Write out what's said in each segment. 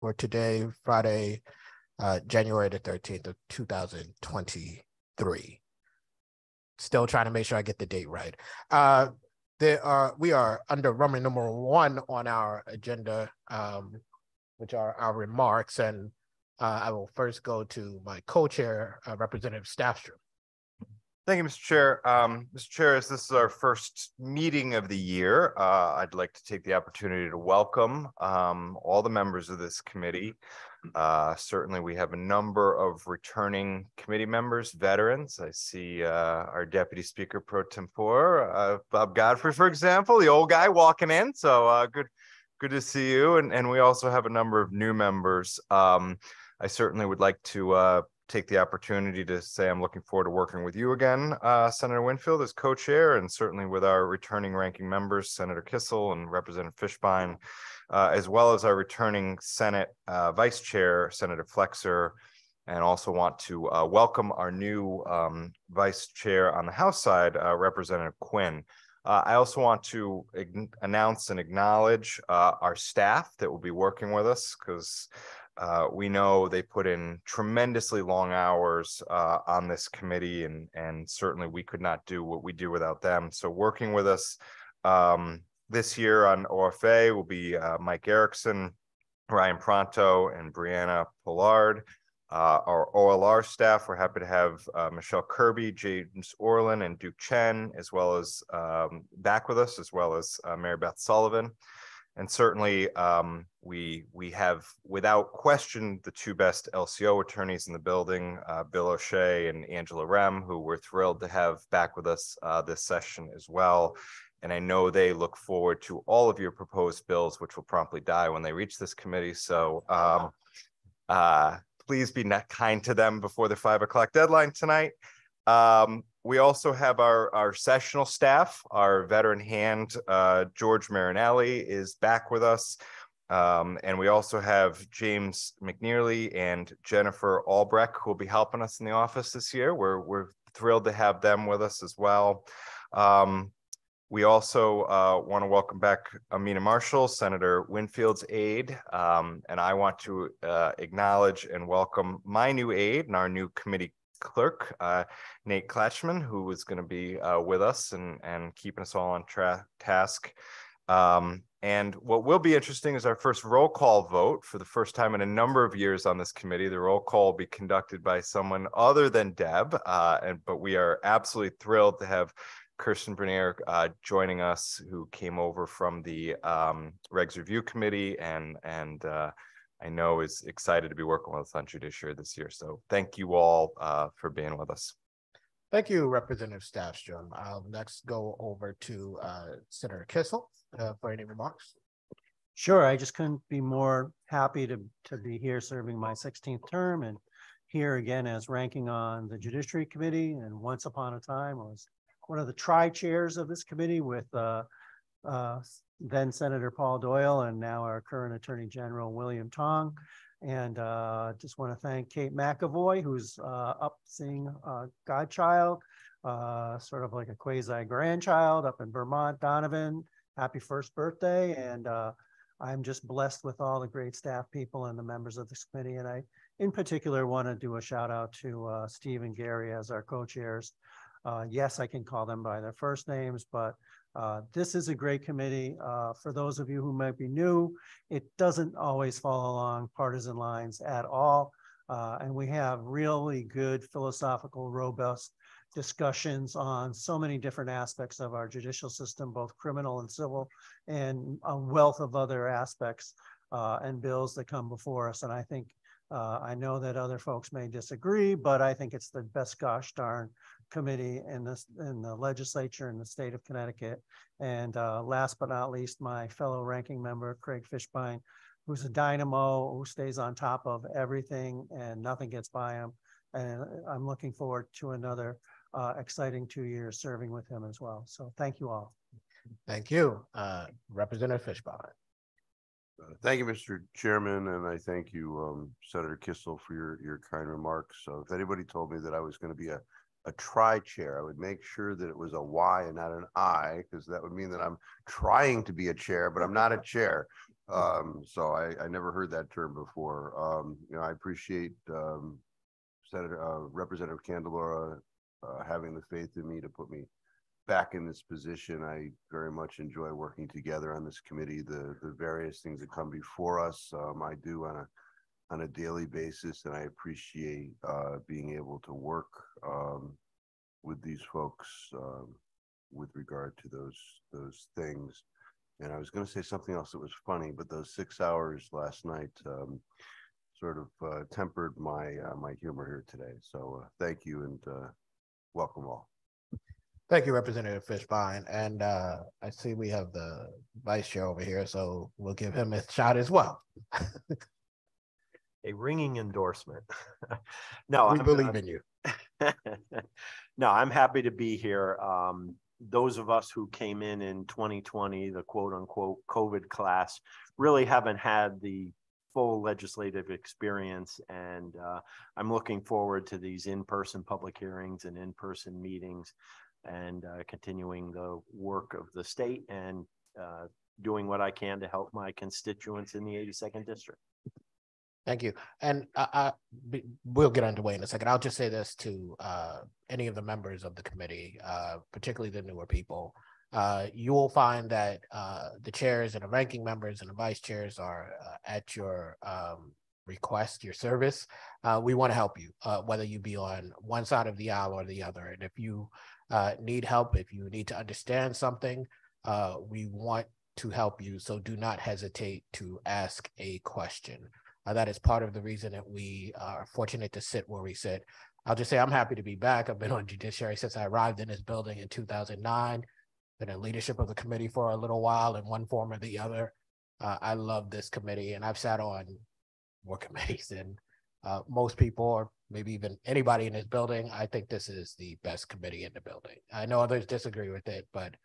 for today, Friday, January the 13th of 2023. Still trying to make sure I get the date right. We are under Roman numeral 1 on our agenda, which are our remarks, and I will first go to my co-chair, Representative Staffstrom. Thank you, Mr. Chair. Mr. Chair, as this is our first meeting of the year, I'd like to take the opportunity to welcome all the members of this committee. Certainly, we have a number of returning committee members, veterans. I see our Deputy Speaker Pro Tempore, Bob Godfrey, for example, the old guy walking in. So good to see you. And we also have a number of new members. I certainly would like to take the opportunity to say I'm looking forward to working with you again, Senator Winfield, as co-chair, and certainly with our returning ranking members, Senator Kissel and Representative Fishbein, as well as our returning Senate Vice Chair, Senator Flexer, and also want to welcome our new Vice Chair on the House side, Representative Quinn. I also want to announce and acknowledge our staff that will be working with us, because we know they put in tremendously long hours on this committee, and certainly we could not do what we do without them. So working with us this year on OFA will be Mike Erickson, Ryan Pronto, and Brianna Pollard. Our OLR staff, we're happy to have Michelle Kirby, James Orlin, and Duke Chen, as well as back with us, as well as Mary Beth Sullivan. And certainly, we have, without question, the two best LCO attorneys in the building, Bill O'Shea and Angela Rem, who we're thrilled to have back with us this session as well. And I know they look forward to all of your proposed bills, which will promptly die when they reach this committee. So please be kind to them before the 5 o'clock deadline tonight. We also have our sessional staff. Our veteran hand, George Marinelli, is back with us. And we also have James McNearly and Jennifer Albrecht, who will be helping us in the office this year. We're thrilled to have them with us as well. We also want to welcome back Amina Marshall, Senator Winfield's aide. And I want to acknowledge and welcome my new aide and our new committee clerk, Nate Klatchman, who is going to be with us and keeping us all on task. And what will be interesting is our first roll call vote for the first time in a number of years on this committee. The roll call will be conducted by someone other than Deb, but we are absolutely thrilled to have Kirsten Bernier joining us, who came over from the Regs Review Committee and I know is excited to be working with us on Judiciary this year. So thank you all for being with us. Thank you, Representative Staffstrom. I'll next go over to Senator Kissel for any remarks. Sure, I just couldn't be more happy to be here serving my 16th term and here again as ranking on the Judiciary Committee. And once upon a time, I was one of the tri-chairs of this committee with then Senator Paul Doyle and now our current Attorney General William Tong. And just want to thank Kate McAvoy, who's up seeing godchild, sort of like a quasi-grandchild up in Vermont. Donovan, happy first birthday. And I'm just blessed with all the great staff people and the members of this committee. And I, in particular, want to do a shout out to Steve and Gary as our co-chairs. Yes, I can call them by their first names, but this is a great committee. For those of you who might be new, it doesn't always follow along partisan lines at all. And we have really good philosophical, robust discussions on so many different aspects of our judicial system, both criminal and civil, and a wealth of other aspects and bills that come before us. And I think, I know that other folks may disagree, but I think it's the best gosh darn committee in the legislature in the state of Connecticut. And last but not least, my fellow ranking member, Craig Fishbein, who's a dynamo, who stays on top of everything and nothing gets by him. And I'm looking forward to another exciting 2 years serving with him as well. So thank you all. Thank you. Representative Fishbein. Thank you, Mr. Chairman, and I thank you, Senator Kissel, for your kind remarks. So if anybody told me that I was going to be a tri-chair, I would make sure that it was a Y and not an I, because that would mean that I'm trying to be a chair, but I'm not a chair. So I never heard that term before. I appreciate Representative Candelora having the faith in me to put me back in this position. I very much enjoy working together on this committee. The various things that come before us, I do on a daily basis, and I appreciate being able to work with these folks with regard to those things. And I was going to say something else that was funny, but those 6 hours last night sort of tempered my humor here today. So thank you, and welcome all. Thank you, Representative Fishbein. And I see we have the vice chair over here, so we'll give him a shot as well. A ringing endorsement. No, we believe in you. No, I'm happy to be here. Those of us who came in 2020, the quote unquote COVID class, really haven't had the full legislative experience. And I'm looking forward to these in-person public hearings and in-person meetings, and continuing the work of the state and doing what I can to help my constituents in the 82nd district. Thank you. And we'll get underway in a second. I'll just say this to any of the members of the committee, particularly the newer people. You will find that the chairs and the ranking members and the vice chairs are at your request, your service. We want to help you, whether you be on one side of the aisle or the other. And if you need help, if you need to understand something, we want to help you. So do not hesitate to ask a question. That is part of the reason that we are fortunate to sit where we sit. I'll just say I'm happy to be back. I've been on Judiciary since I arrived in this building in 2009. Been in leadership of the committee for a little while in one form or the other. I love this committee, and I've sat on more committees than most people, or maybe even anybody in this building. I think this is the best committee in the building. I know others disagree with it, but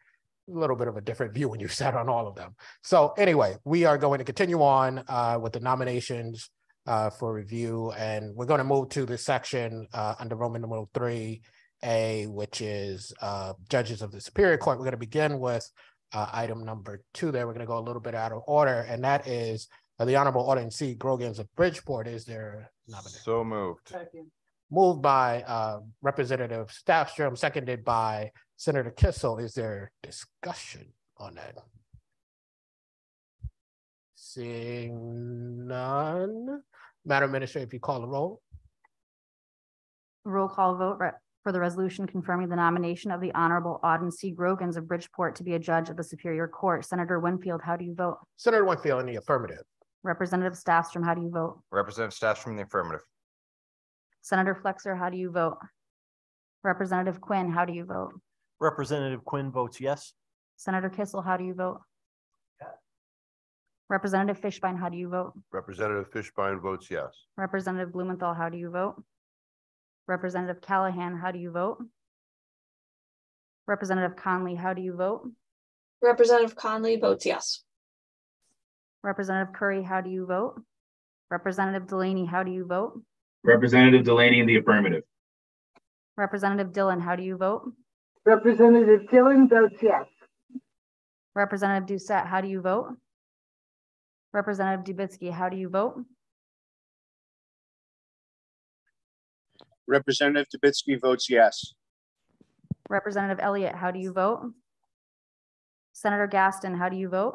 a little bit of a different view when you sat on all of them. So anyway, we are going to continue on with the nominations for review, and we're going to move to the section under Roman numeral 3A, which is judges of the Superior Court. We're going to begin with item number 2 there. We're going to go a little bit out of order, and that is the Honorable Auden C. Grogans of Bridgeport. Is there nomination? So moved. Second. Moved by Representative Staffstrom, seconded by Senator Kissel. Is there discussion on that? Seeing none. Madam Administrator, if you call the roll. Roll call vote for the resolution confirming the nomination of the Honorable Auden C. Grogans of Bridgeport to be a judge of the Superior Court. Senator Winfield, how do you vote? Senator Winfield in the affirmative. Representative Staffstrom, how do you vote? Representative Staffstrom in the affirmative. Senator Flexer, how do you vote? Representative Quinn, how do you vote? Representative Quinn votes yes. Senator Kissel, how do you vote? Representative Fishbein, how do you vote? Representative Fishbein votes yes. Representative Blumenthal, how do you vote? Representative Callahan, how do you vote? Representative Conley, how do you vote? Representative Conley votes yes. Representative Curry, how do you vote? Representative Delaney, how do you vote? Representative Delaney in the affirmative. Representative Dillon, how do you vote? Representative Dillon votes yes. Representative Doucette, how do you vote? Representative Dubitsky, how do you vote? Representative Dubitsky votes yes. Representative Elliott, how do you vote? Senator Gaston, how do you vote?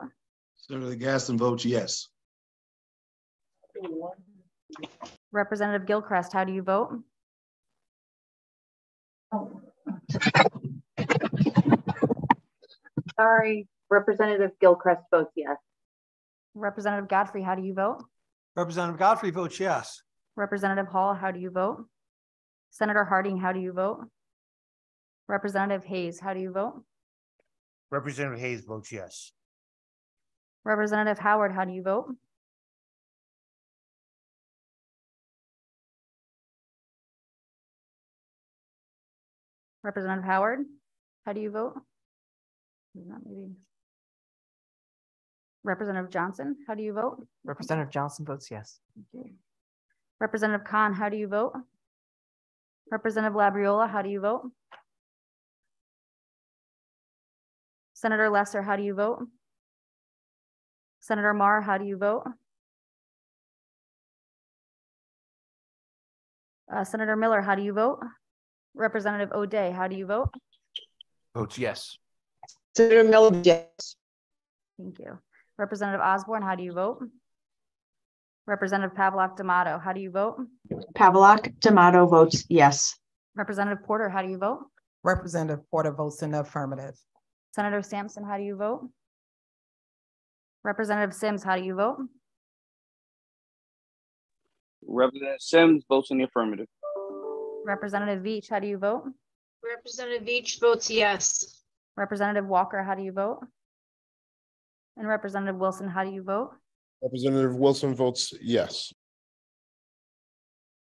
Senator Gaston votes yes. Representative Gilchrist, how do you vote? Sorry, Representative Gilchrist votes yes. Representative Godfrey, how do you vote? Representative Godfrey votes yes. Representative Hall, how do you vote? Senator Harding, how do you vote? Representative Hayes, how do you vote? Representative Hayes votes yes. Representative Howard, how do you vote? Representative Howard, how do you vote? Not maybe. Representative Johnson, how do you vote? Representative Johnson votes yes. Okay. Representative Khan, how do you vote? Representative Labriola, how do you vote? Senator Lesser, how do you vote? Senator Marr, how do you vote? Senator Miller, how do you vote? Representative O'Day, how do you vote? Votes yes. Senator Miller, yes. Thank you. Representative Osborne, how do you vote? Representative Pavlock D'Amato, how do you vote? Pavlock D'Amato votes yes. Representative Porter, how do you vote? Representative Porter votes in the affirmative. Senator Sampson, how do you vote? Representative Sims, how do you vote? Representative Sims votes in the affirmative. Representative Veach, how do you vote? Representative Veach votes yes. Representative Walker, how do you vote? And Representative Wilson, how do you vote? Representative Wilson votes yes.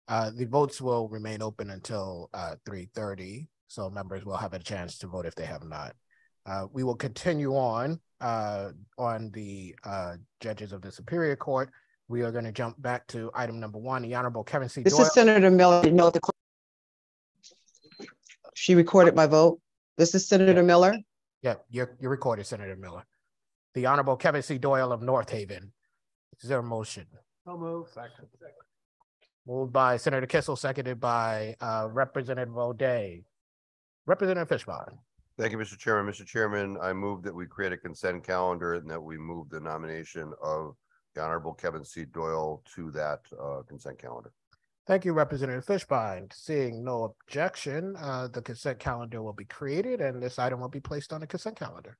The votes will remain open until 3:30, so members will have a chance to vote if they have not. We will continue on the judges of the Superior Court. We are going to jump back to item number 1, the Honorable Kevin C. This Doyle. is Senator Miller. No, she recorded my vote. This is Senator Miller. Yeah, you're recorded, Senator Miller. The Honorable Kevin C. Doyle of North Haven. Is there a motion? So moved. Second. Moved by Senator Kissel, seconded by Representative O'Day. Representative Fishbine. Thank you, Mr. Chairman. Mr. Chairman, I move that we create a consent calendar and that we move the nomination of the Honorable Kevin C. Doyle to that consent calendar. Thank you, Representative Fishbine. Seeing no objection, the consent calendar will be created and this item will be placed on the consent calendar.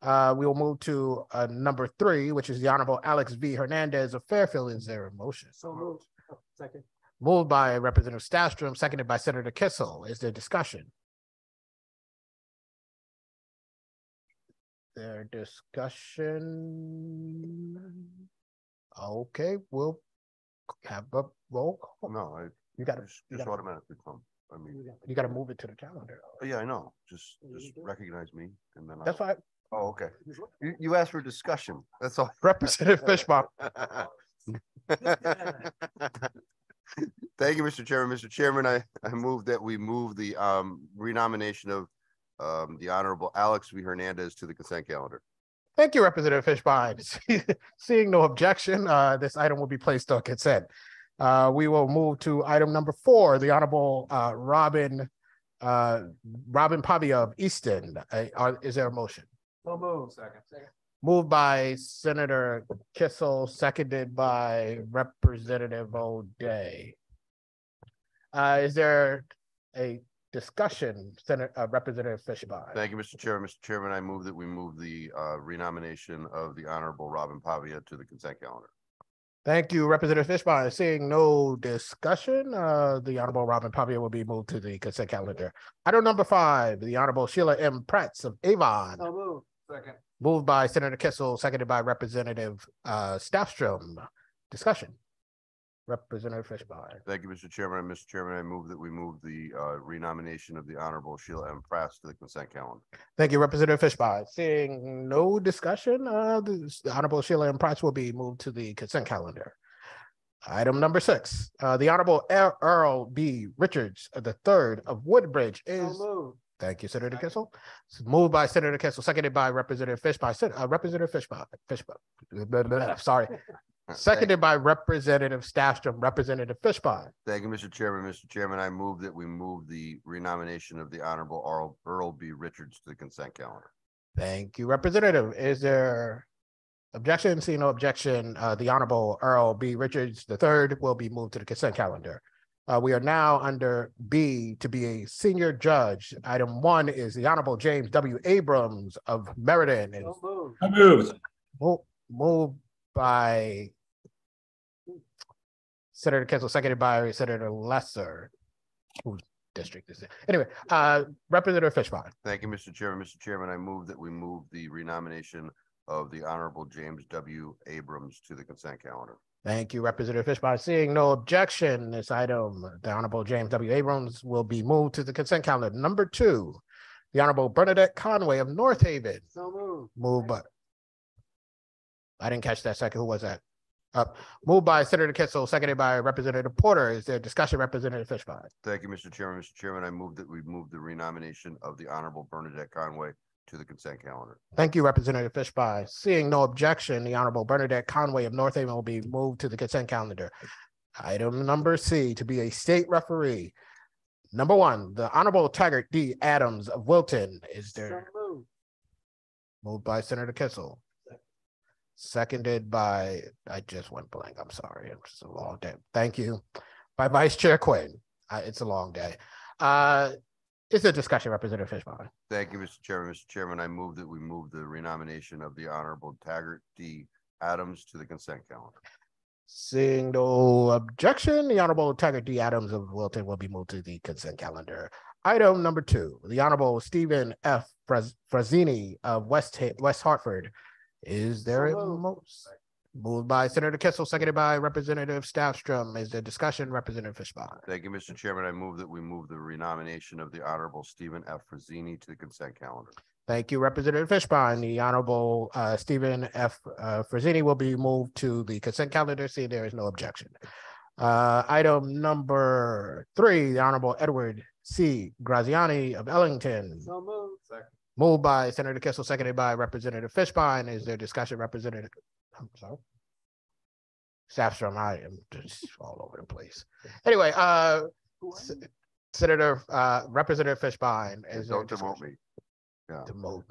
We will move to number 3, which is the Honorable Alex V. Hernandez of Fairfield. Is there a motion? So moved. Second. Moved by Representative Stastrom, seconded by Senator Kissel. Is there discussion? There discussion? Okay, we'll have a roll call. No, You got to just automatically come. I mean, you got to move it to the calendar. yeah, I know. Just recognize me and then. That's why. Oh, okay. You asked for discussion. That's all. Representative Fishbach. Thank you, Mr. Chairman. Mr. Chairman, I move that we move the renomination of the Honorable Alex V. Hernandez to the consent calendar. Thank you, Representative Fishbine. Seeing no objection, this item will be placed on consent. We will move to item number 4, the Honorable Robin Pavia of Easton. Is there a motion? So moved. Second. Moved by Senator Kissel, seconded by Representative O'Day. Is there a discussion, Representative Fishbine? Thank you, Mr. Chairman. Mr. Chairman, I move that we move the renomination of the Honorable Robin Pavia to the consent calendar. Thank you, Representative Fishbine. Seeing no discussion, the Honorable Robin Pavia will be moved to the consent calendar. Item number 5, the Honorable Sheila M. Pretz of Avon. So moved. Second. Moved by Senator Kissel, seconded by Representative Stafstrom. Discussion. Representative Fishbine. Thank you, Mr. Chairman. Mr. Chairman, I move that we move the renomination of the Honorable Sheila M. Prass to the consent calendar. Thank you, Representative Fishbine. Seeing no discussion, the Honorable Sheila M. Prass will be moved to the consent calendar. Item number 6, the Honorable Earl B. Richards, the third of Woodbridge is. So moved. Thank you, Senator Kissel. It's moved by Senator Kissel, seconded by Representative Fishbine. Representative Fishbine. Sorry. Seconded by Representative Stafstrom. Representative Fishbine. Thank you, Mr. Chairman. Mr. Chairman, I move that we move the renomination of the Honorable Earl B. Richards to the consent calendar. Thank you, Representative. Is there objection? Seeing no objection, the Honorable Earl B. Richards III will be moved to the consent calendar. We are now under B to be a senior judge. Item 1 is the Honorable James W. Abrams of Meriden. So moved. Moved by Senator Kessel, seconded by Senator Lesser. Whose district is it? Anyway, Representative Fishbine. Thank you, Mr. Chairman. Mr. Chairman, I move that we move the renomination of the Honorable James W. Abrams to the consent calendar. Thank you, Representative Fishbine. Seeing no objection, this item, the Honorable James W. Abrams will be moved to the consent calendar. Number 2, the Honorable Bernadette Conway of North Haven. So moved. Moved by. I didn't catch that second. Who was that? Moved by Senator Kissel, seconded by Representative Porter. Is there discussion, Representative Fishbine? Thank you, Mr. Chairman. Mr. Chairman, I move that we move the renomination of the Honorable Bernadette Conway to the consent calendar. Thank you, Representative Fishbein. Seeing no objection, the Honorable Bernadette Conway of North Haven will be moved to the consent calendar. Item number C, to be a state referee. Number one, the Honorable Taggart D. Adams of Wilton. Is there? Moved by Senator Kissel. Seconded by, I just went blank. I'm sorry. It's a long day. Thank you. By Vice Chair Quinn. It's a long day. It's a discussion, Representative Fishbein. Thank you, Mr. Chairman. Mr. Chairman, I move that we move the renomination of the Honorable Taggart D. Adams to the consent calendar. Seeing no objection, the Honorable Taggart D. Adams of Wilton will be moved to the consent calendar. Item number 2, the Honorable Stephen F. Frazzini of West Hartford. Is there a motion? Moved by Senator Kissel, seconded by Representative Staffstrom. Is there discussion, Representative Fishbein? Thank you, Mr. Chairman. I move that we move the renomination of the Honorable Stephen F. Frazzini to the consent calendar. Thank you, Representative Fishbein. The Honorable Stephen F. Frazzini will be moved to the consent calendar. See, there is no objection. Item number 3, the Honorable Edward C. Graziani of Ellington. So moved. Second. Moved by Senator Kissel, seconded by Representative Fishbein. Is there discussion, Representative? I'm sorry. Staffstrom, I am just all over the place. Anyway, Senator Representative Fishbein. Don't demote me. Yeah. Demote.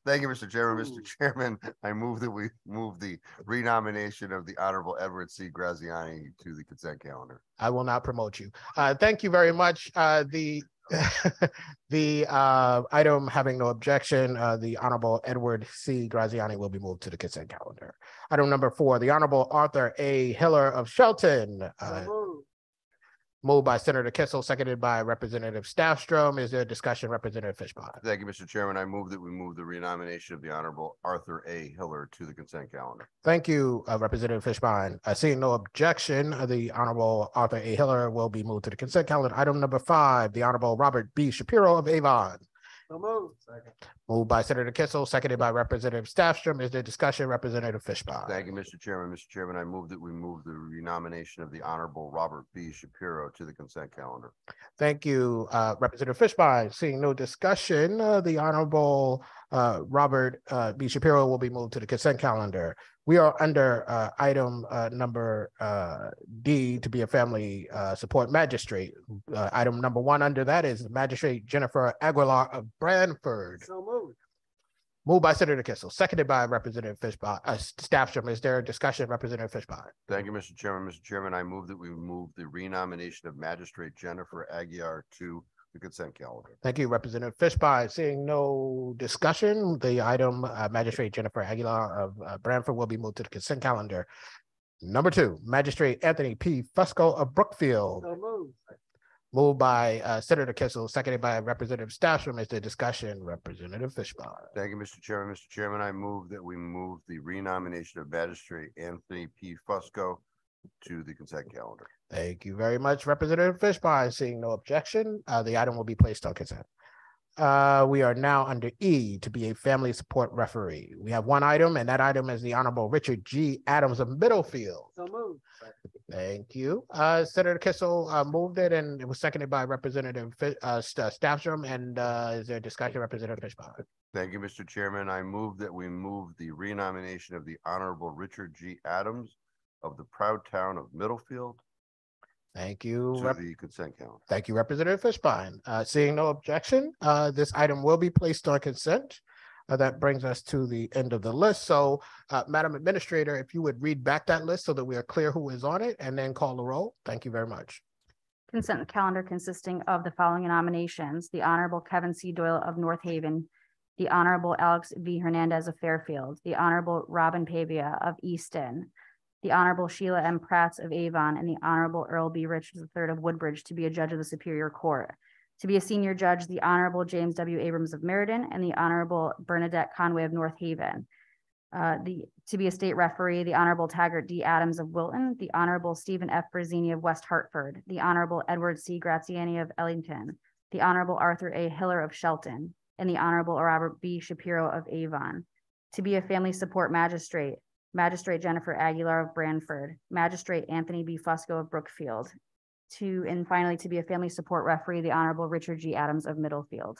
Thank you, Mr. Chairman. Mr. Chairman, I move that we move the renomination of the Honorable Edward C. Graziani to the consent calendar. I will not promote you. Thank you very much. The item having no objection, the Honorable Edward C. Graziani will be moved to the consent calendar. Item number 4, the Honorable Arthur A. Hiller of Shelton. Moved by Senator Kissel, seconded by Representative Staffstrom. Is there discussion, Representative Fishbein? Thank you, Mr. Chairman. I move that we move the renomination of the Honorable Arthur A. Hiller to the consent calendar. Thank you, Representative Fishbein. Seeing no objection, the Honorable Arthur A. Hiller will be moved to the consent calendar. Item number 5, the Honorable Robert B. Shapiro of Avon. So moved. Second. Moved by Senator Kissel, seconded by Representative Staffstrom. Is there discussion, Representative Fishbein? Thank you, Mr. Chairman. Mr. Chairman, I move that we move the renomination of the Honorable Robert B. Shapiro to the consent calendar. Thank you, Representative Fishbein. Seeing no discussion, the Honorable Robert B. Shapiro will be moved to the consent calendar. We are under item number D, to be a family support magistrate. Item number 1 under that is Magistrate Jennifer Aguilar of Branford. So moved. Moved by Senator Kissel, seconded by Representative Fishbein. Staffstrom, is there a discussion, Representative Fishbein? Thank you, Mr. Chairman. Mr. Chairman, I move that we move the renomination of Magistrate Jennifer Aguilar to the consent calendar. Thank you, Representative Fishbein. Seeing no discussion, the item Magistrate Jennifer Aguilar of Branford will be moved to the consent calendar. Number 2, Magistrate Anthony P. Fusco of Brookfield. So moved. Moved by Senator Kissel, seconded by Representative Staffstrom. Is there discussion, Representative Fishbein? Thank you, Mr. Chairman. Mr. Chairman, I move that we move the renomination of Magistrate Anthony P. Fusco to the consent calendar. Thank you very much, Representative Fishbein. Seeing no objection, the item will be placed on consent. We are now under E, to be a family support referee. We have one item, and that item is the Honorable Richard G. Adams of Middlefield. So moved. Thank you. Senator Kissel moved it, and it was seconded by Representative Staffstrom. And is there a discussion, Representative Fishbein? Thank you, Mr. Chairman. I move that we move the renomination of the Honorable Richard G. Adams of the proud town of Middlefield Thank you. to the consent calendar. Thank you, Representative Fishbein. Seeing no objection, this item will be placed on consent. That brings us to the end of the list. So, Madam Administrator, if you would read back that list so that we are clear who is on it, and then call the roll. Thank you very much. Consent calendar consisting of the following nominations: the Honorable Kevin C. Doyle of North Haven, the Honorable Alex V. Hernandez of Fairfield, the Honorable Robin Pavia of Easton, the Honorable Sheila M. Prats of Avon, and the Honorable Earl B. Richards III of Woodbridge to be a judge of the Superior Court. To be a senior judge, the Honorable James W. Abrams of Meriden and the Honorable Bernadette Conway of North Haven. To be a state referee, the Honorable Taggart D. Adams of Wilton, the Honorable Stephen F. Brazzini of West Hartford, the Honorable Edward C. Graziani of Ellington, the Honorable Arthur A. Hiller of Shelton, and the Honorable Robert B. Shapiro of Avon. To be a family support magistrate, Magistrate Jennifer Aguilar of Branford, Magistrate Anthony B. Fusco of Brookfield. And finally, to be a family support referee, the Honorable Richard G. Adams of Middlefield.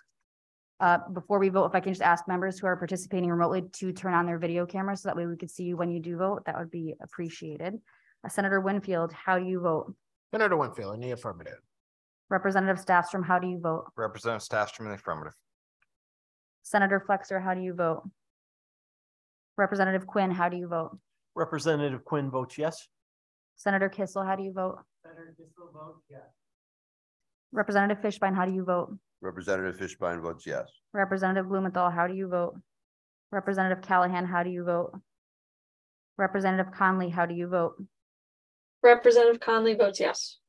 Before we vote, if I can just ask members who are participating remotely to turn on their video cameras so that way we could see you when you do vote, that would be appreciated. Senator Winfield, how do you vote? Senator Winfield in the affirmative. Representative Staffstrom, how do you vote? Representative Staffstrom in the affirmative. Senator Flexer, how do you vote? Representative Quinn, how do you vote? Representative Quinn votes yes. Senator Kissel, how do you vote? Senator Kissel votes yes. Representative Fishbein, how do you vote? Representative Fishbein votes yes. Representative Blumenthal, how do you vote? Representative Callahan, how do you vote? Representative Conley, how do you vote? Representative Conley votes yes.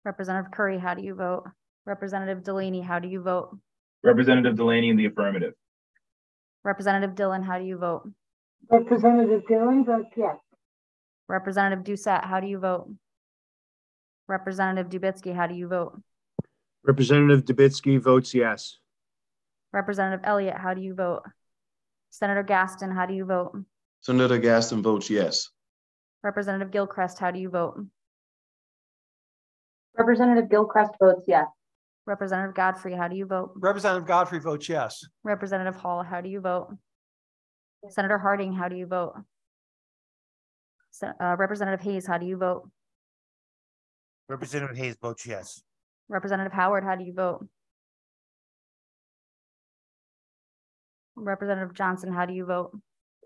Representative Curry, how do you vote? Representative Delaney, how do you vote? Representative Delaney in the affirmative. Representative Dillon, how do you vote? Representative Dillon votes yes. Representative Doucette, how do you vote? Representative Dubitsky, how do you vote? Representative Dubitsky votes yes. Representative Elliott, how do you vote? Senator Gaston, how do you vote? Senator Gaston votes yes. Representative Gilchrist, how do you vote? Representative Gilchrist votes yes. Representative Godfrey, how do you vote? Representative Godfrey votes yes. Representative Hall, how do you vote? Senator Harding, how do you vote? Representative Hayes, how do you vote? Representative Hayes votes yes. Representative Howard, how do you vote? Representative Johnson, how do you vote?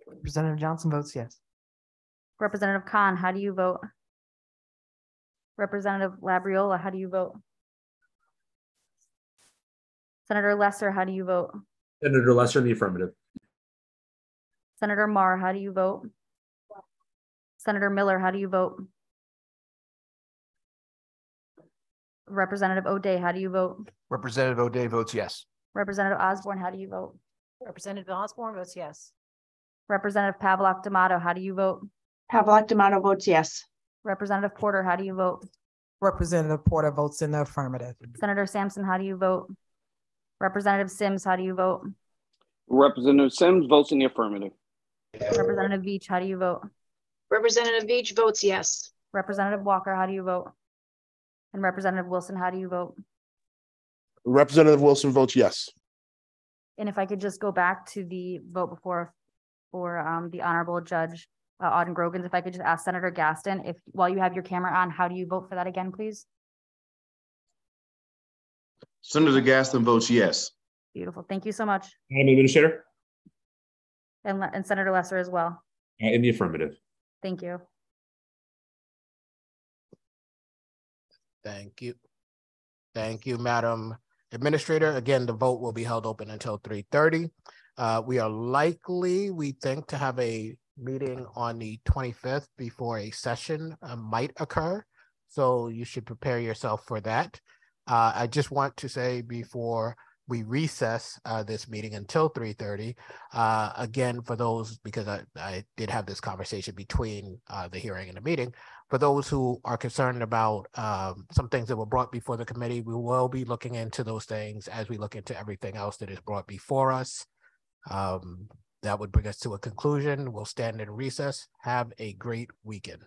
Representative Johnson votes yes. Representative Khan, how do you vote? Representative Labriola, how do you vote? Senator Lesser, how do you vote? Senator Lesser in the affirmative. Senator Marr, how do you vote? Senator Miller, how do you vote? Representative O'Day, how do you vote? Representative O'Day votes yes. Representative Osborne, how do you vote? Representative Osborne votes yes. Representative Pavlock D'Amato, how do you vote? Pavlock D'Amato votes yes. Representative Porter, how do you vote? Representative Porter votes in the affirmative. Senator Sampson, how do you vote? Representative Sims, how do you vote? Representative Sims votes in the affirmative. Representative Veach, how do you vote? Representative Veach votes yes. Representative Walker, how do you vote? And Representative Wilson, how do you vote? Representative Wilson votes yes. And if I could just go back to the vote before for the Honorable Judge Auden Grogans, if I could just ask Senator Gaston, if while you have your camera on, how do you vote for that again, please? Senator Gaston votes yes. Beautiful. Thank you so much. Madam Administrator? And Senator Lesser as well. In the affirmative. Thank you. Thank you. Thank you, Madam Administrator. Again, the vote will be held open until 3:30. We are likely, we think, to have a meeting on the 25th before a session might occur. So you should prepare yourself for that. I just want to say before we recess this meeting until 3:30, again, for those, because I did have this conversation between the hearing and the meeting, for those who are concerned about some things that were brought before the committee, we will be looking into those things as we look into everything else that is brought before us. That would bring us to a conclusion. We'll stand in recess. Have a great weekend.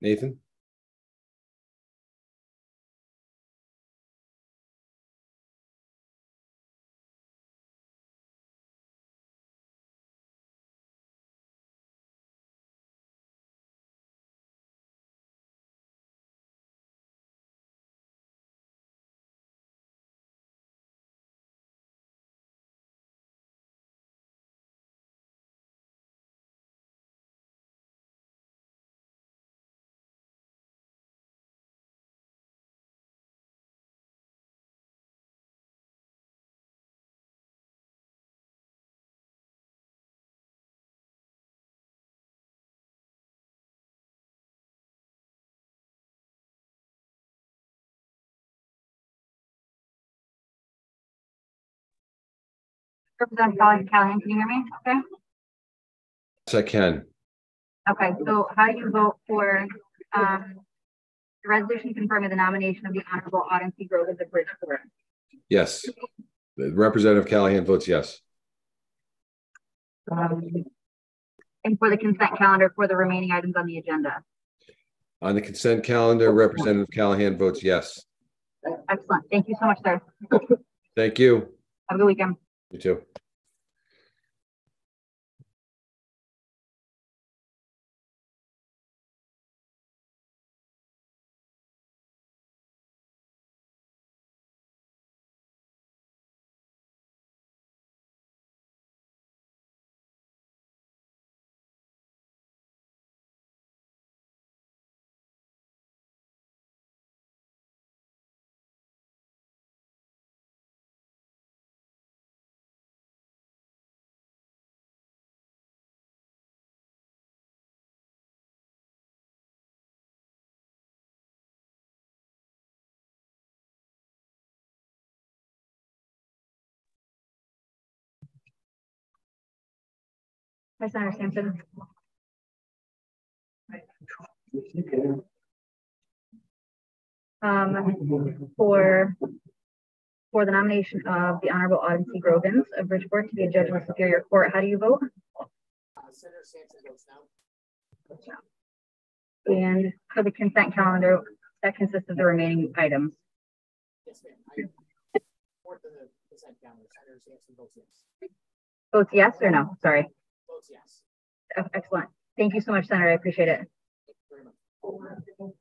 Nathan? Representative Callahan, can you hear me? Okay. Yes, I can. Okay, so how do you vote for the resolution confirming the nomination of the Honorable Autumn C. Grove as a Bridgeport? Yes. Representative Callahan votes yes. And for the consent calendar for the remaining items on the agenda? On the consent calendar, Representative Callahan votes yes. Excellent. Thank you so much, sir. Thank you. Have a good weekend. You too. Hi, Senator Sampson. For the nomination of the Honorable Autumn C. Grovins of Bridgeport to be a judge in the Superior Court, how do you vote? Senator Sampson votes no. And for the consent calendar, that consists of the remaining items. Yes, ma'am. I support the consent calendar. Senator Sampson votes yes. Votes yes or no? Sorry. Votes yes. Excellent. Thank you so much, Senator. I appreciate it. Thank you very much.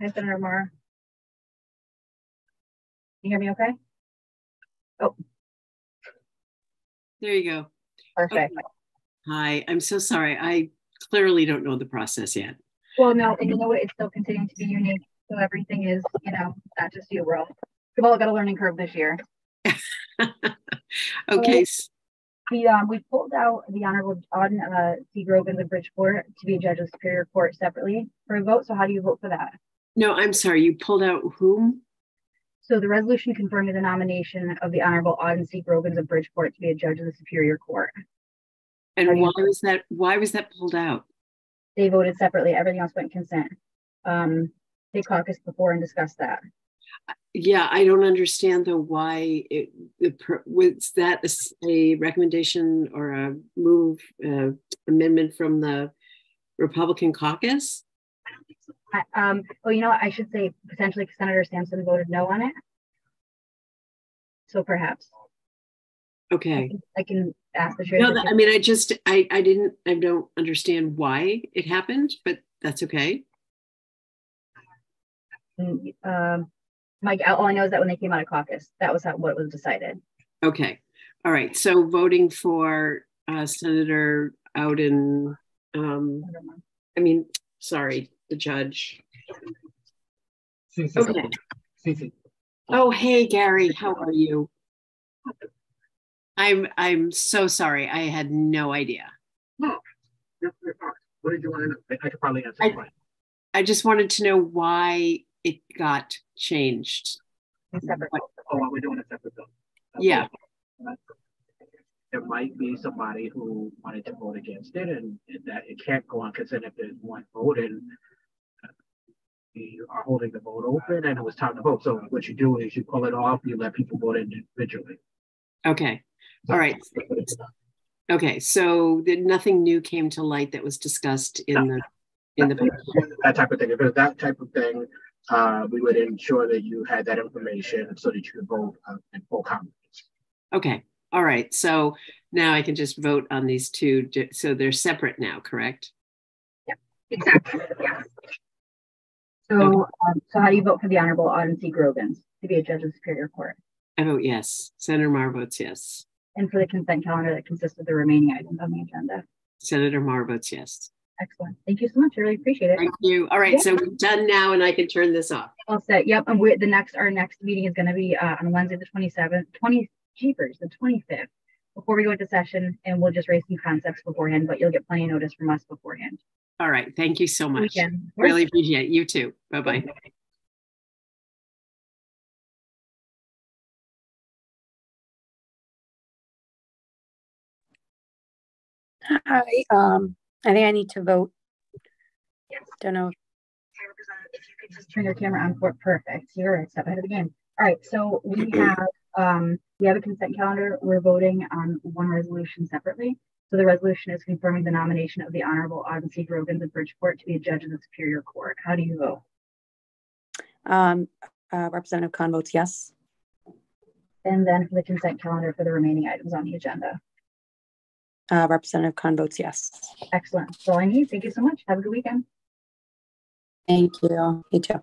Hi, Senator Mar. Can you hear me okay? Oh, There you go. perfect. Okay. Hi, I'm so sorry. I clearly don't know the process yet. Well, no, and you know what? It's still continuing to be unique. So everything is, not just you, we're all, we've all got a learning curve this year. Okay. We pulled out the Honorable John C. Grogan of Bridgeport to be a judge of Superior Court separately for a vote. So how do you vote for that? No, I'm sorry. You pulled out whom? So the resolution confirming the nomination of the Honorable Auden C. Grogan of Bridgeport to be a judge of the Superior Court. And why was that? Why was that pulled out? They voted separately. Everything else went consent. They caucused before and discussed that. Yeah, I don't understand though why was that a recommendation or a move amendment from the Republican caucus? I don't think so. Well, you know what? I should say potentially Senator Sampson voted no on it. So perhaps. Okay. I can ask the chair. No, I mean, I don't understand why it happened, but that's okay. Mike, all I know is that when they came out of caucus, that was what was decided. Okay. All right. So voting for Senator Ouden, sorry, the judge. Okay. Oh, hey, Gary, how are you? I'm so sorry. I had no idea. What did you want to know? I could probably answer. I just wanted to know why it got changed. We're doing a separate bill. Yeah. There might be somebody who wanted to vote against it, and that it can't go on consent if there's one vote, and we are holding the vote open, and it was time to vote. So what you do is you pull it off, you let people vote individually. Okay. All right. Okay. So nothing new came to light that was discussed in the that type of thing. If it was that type of thing, we would ensure that you had that information so that you could vote in full confidence. Okay. All right. So now I can just vote on these two. So they're separate now, correct? Yep, exactly. Yeah. So, so how do you vote for the Honorable Auden C. Grogan to be a judge of the Superior Court? I vote yes. Senator Mar votes yes. And for the consent calendar that consists of the remaining items on the agenda? Senator Mar votes yes. Excellent. Thank you so much. I really appreciate it. Thank you. All right. Yeah. So we're done now and I can turn this off. All set. Yep. And our next meeting is going to be on Wednesday, the 27th, the 25th, before we go into session, and we'll just raise some concepts beforehand, but you'll get plenty of notice from us beforehand. All right. Thank you so much. Really appreciate it. You too. Bye-bye. Hi, I think I need to vote. Yes. Don't know. If you could just turn your camera on for perfect. You're a step ahead of the game. All right, so we have a consent calendar. We're voting on one resolution separately. So the resolution is confirming the nomination of the Honorable Auden C. Grogan of Bridgeport to be a judge of the Superior Court. How do you vote? Representative Khan votes yes. And then for the consent calendar for the remaining items on the agenda. Representative Khan votes yes. Excellent. That's all I need. Thank you so much. Have a good weekend. Thank you. You too.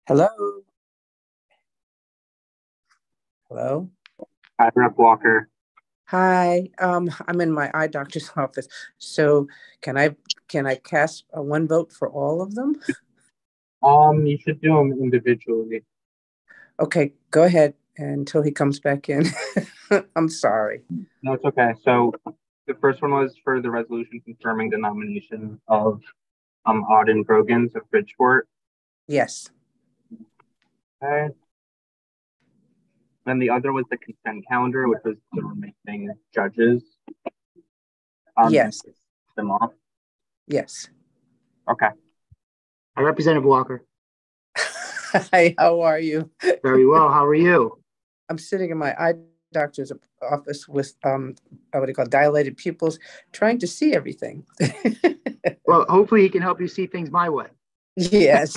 Hello? Hello? Hi, Rep Walker. Hi, I'm in my eye doctor's office. So can I cast a one vote for all of them? You should do them individually. Okay, go ahead until he comes back in. I'm sorry. No, it's okay. So the first one was for the resolution confirming the nomination of Auden Brogans of Bridgeport. Yes. Okay. Then the other was the consent calendar, which was the remaining judges. Yes. Them off. Yes. Okay. Hi, Representative Walker. Hi, how are you? Very well. How are you? I'm sitting in my eye doctor's office with what do you call dilated pupils, trying to see everything. Well, hopefully he can help you see things my way. Yes.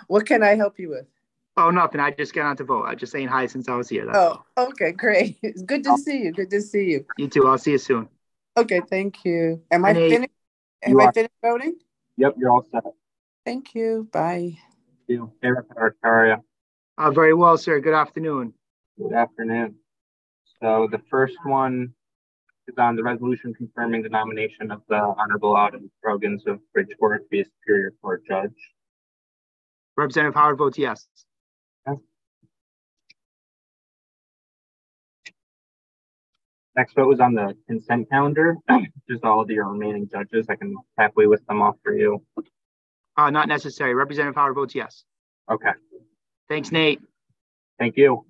What can I help you with? Oh, nothing. I just got on to vote. I'm just saying hi since I was here. That's Oh, all. okay, great. It's good to see you. Good to see you. You too. I'll see you soon. Okay, thank you. Am I Nate, finished? Have you I are. finished voting? Yep, you're all set. Thank you. Bye. Thank you. Hey, Rep Howard, how are you? Very well, sir. Good afternoon. Good afternoon. So the first one is on the resolution confirming the nomination of the Honorable Auden Brogans of Bridgeport to be a Superior Court judge. Representative Howard votes yes. Okay. Next vote was on the consent calendar, just all of your remaining judges. I can happily list them off for you. Not necessary. Representative Howard votes yes. Okay. Thanks, Nate. Thank you.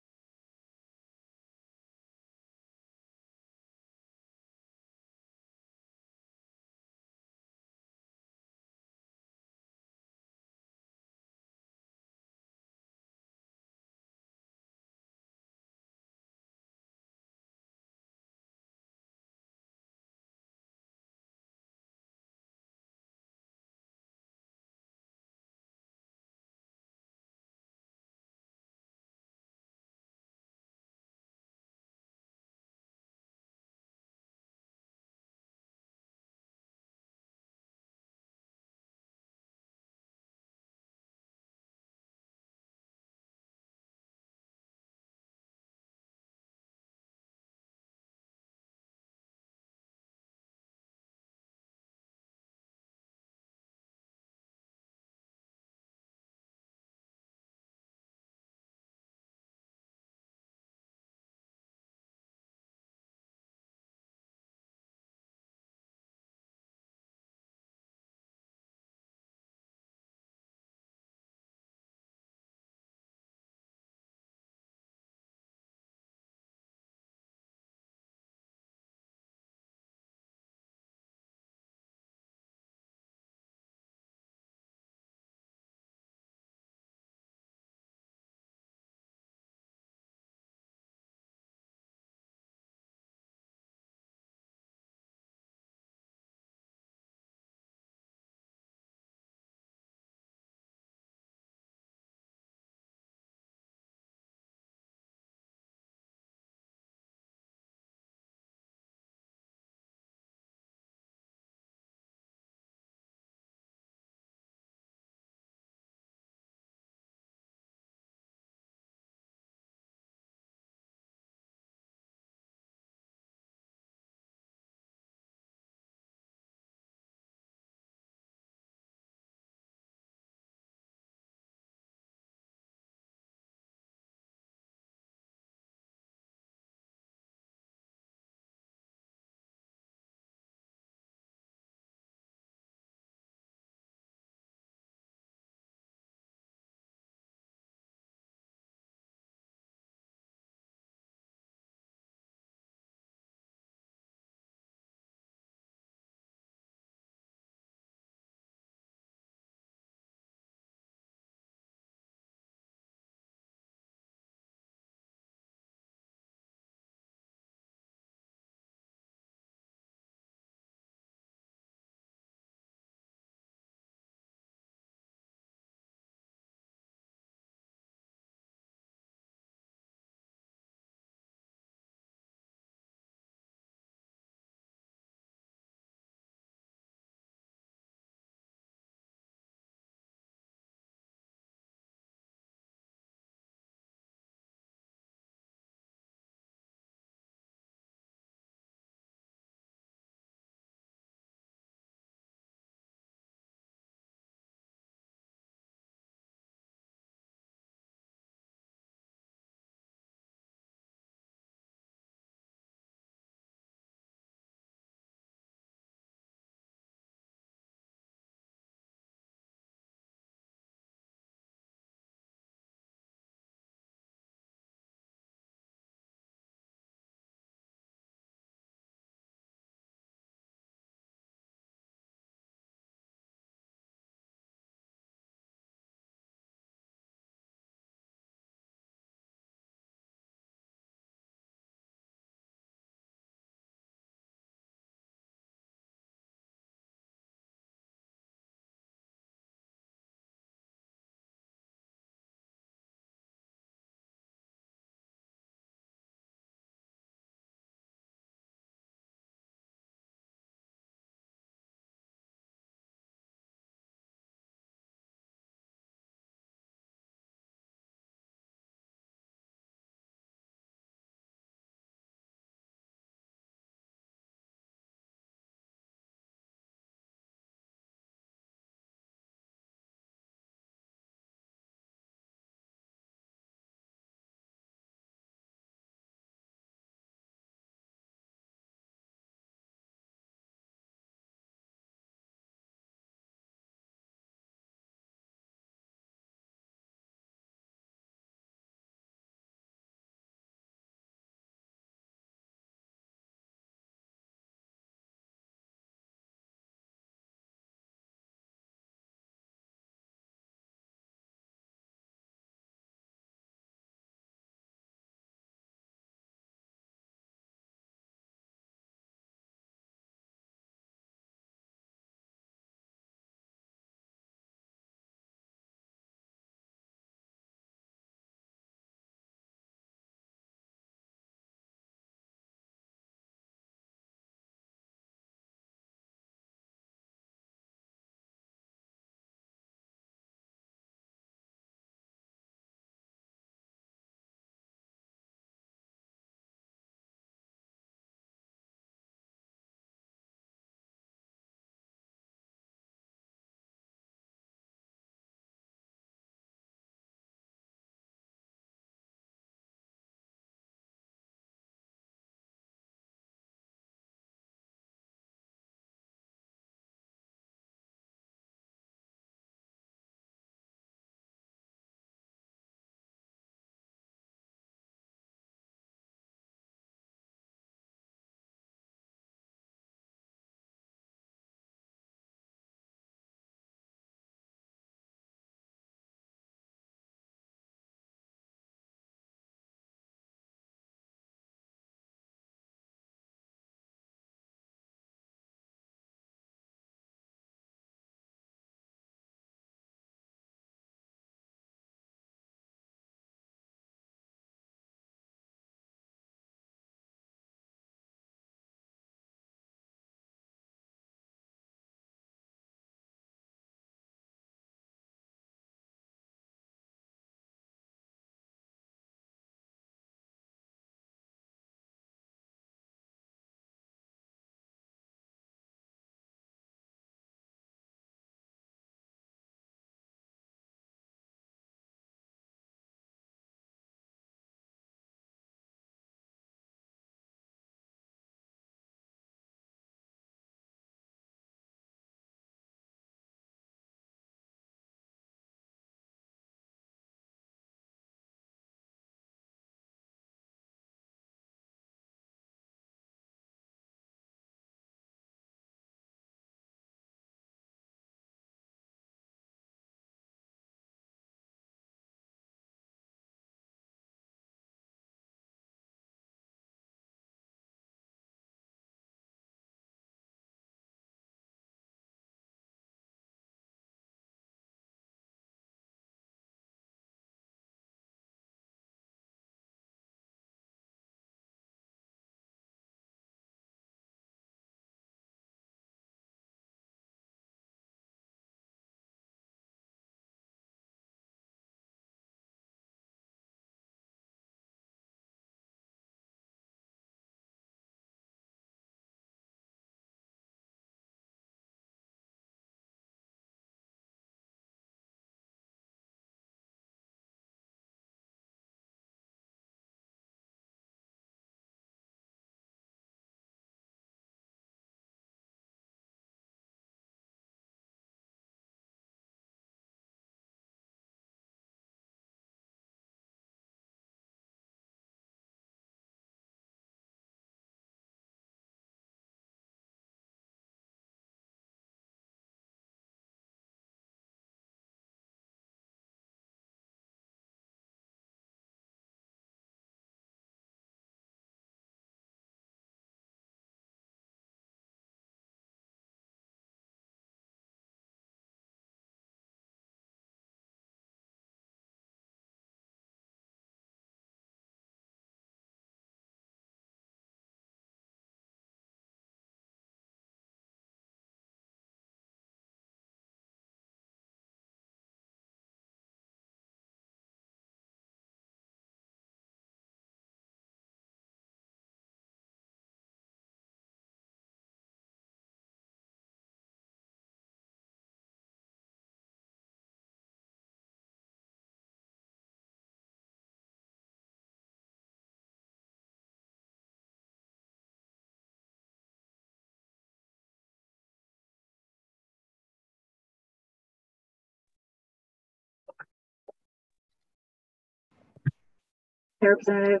Hi, Representative.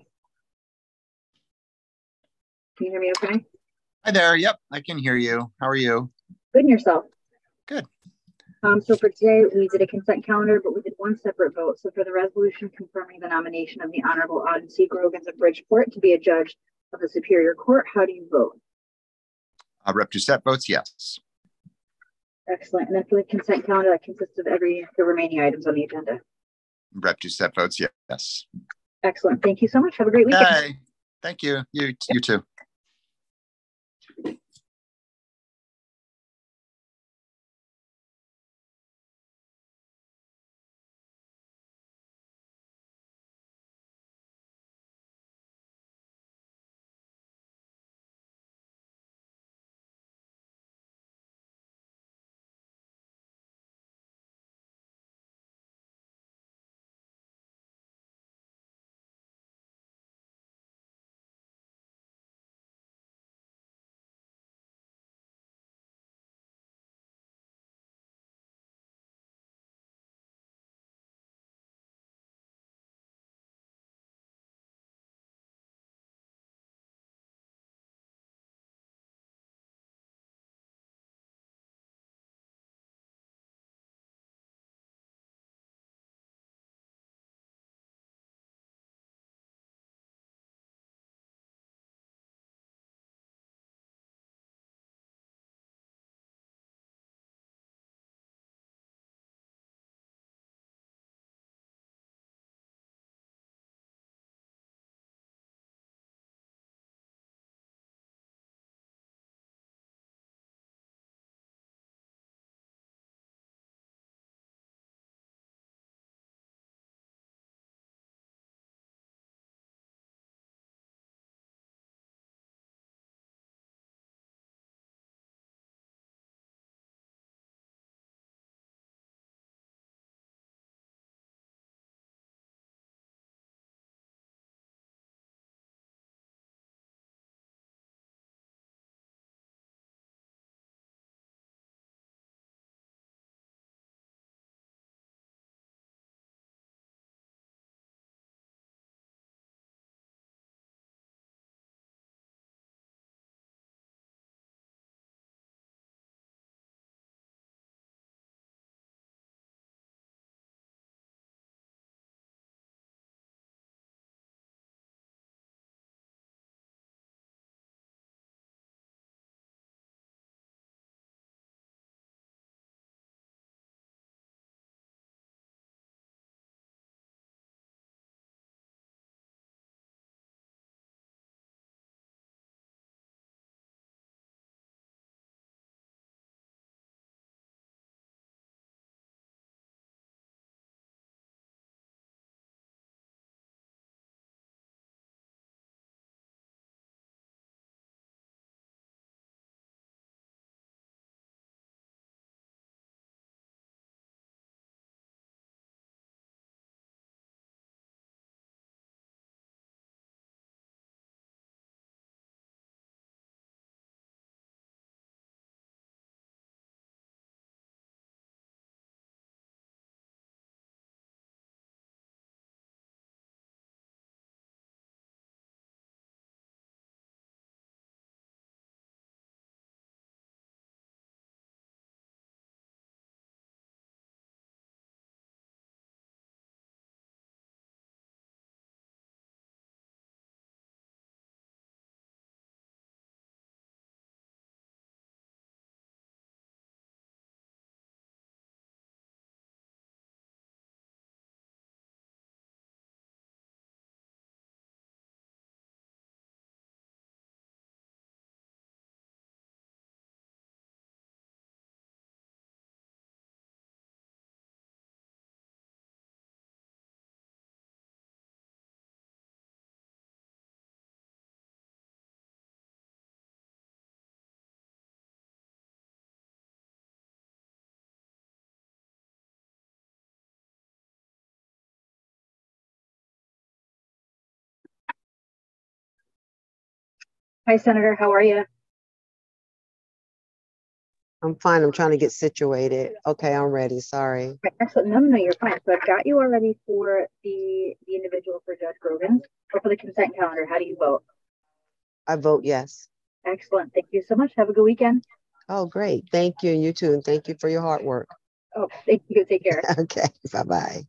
Can you hear me okay? Hi there. Yep, I can hear you. How are you? Good, and yourself? Good. So for today, we did a consent calendar, but we did one separate vote. So for the resolution confirming the nomination of the Honorable Auden C. Grogan's of Bridgeport to be a judge of the Superior Court, how do you vote? Rep. Doucette votes yes. Excellent. And then for the consent calendar, that consists of the remaining items on the agenda. Rep. Doucette votes yes. Excellent. Thank you so much. Have a great weekend. Okay. Thank you. You too. Hi, Senator. How are you? I'm fine. I'm trying to get situated. Okay, I'm ready. Sorry. Right, excellent. No, you're fine. So I've got you already for the individual for Judge Grogan, or for the consent calendar. How do you vote? I vote yes. Excellent. Thank you so much. Have a good weekend. Oh, great. Thank you. And you too. And thank you for your hard work. Oh, thank you. Take care. Okay. Bye-bye.